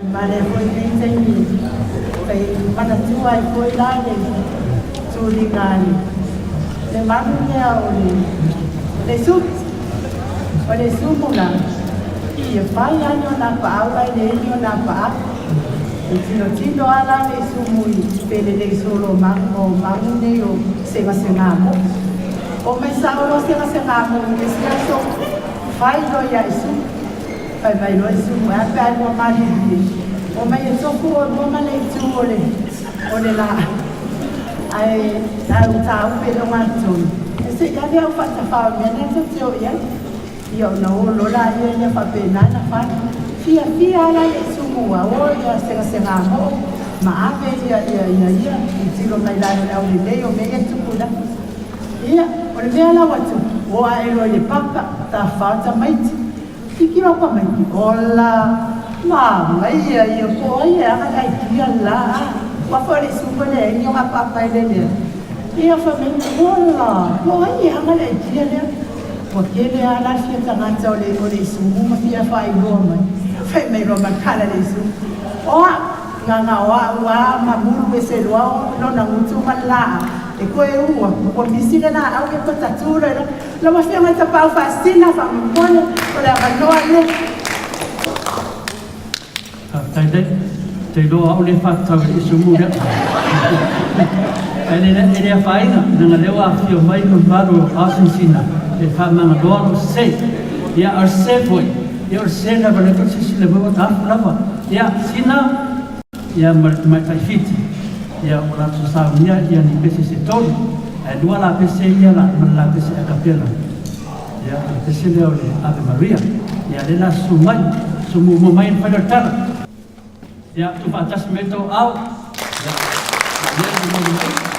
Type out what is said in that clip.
Mane foi nem tem foi pada tua foi lá de tulingali le manunya le sumula e fai anyo na pa aula le anyo na pa tino ala le sumui pele le solo mango ne o se ngamo o me saulo se ngamo le so fai lo ya isu vai lo isu a pa mo mali o me so ko mo male tu ole la ai ta pe lo manto se ya le fa ta fa me ne so tio ya io no lo la ya fa pe na fa fia la isu mo o ya se ngamo ma ave ya ti lo mai la le o me ya tu la ia o le mea lawa tu o a ero le papa ta whata maiti tiki opa maiti ola mai ia po ia ai kia la wa fore supone ni o papa ile le ia fa maiti ola po ia ai kia le po ke le ala fia tanga tau le sumu ma fia fai roma fai mai roma kala le su o nga wa ma mulu be se lo no na mutu mala e koe ua, o misina na au ke patatura la ma fia mai tapau fascina fa mpone o le avanoa le te loa au le fatau i sumu le ele a faina nanga lewa fio mai no maru asinsina e fa manga loa no se ia ar se foi ia ar se na vale ko se le mo ta lava ia sina ia mai tai fiti ia o la susaunia ia ni pese se tolu e dua la pese ia la pese a capella ia pese le ole Ave Maria ia le la sumai sumu mo mai fa le tala ia tu fa tasmento au ia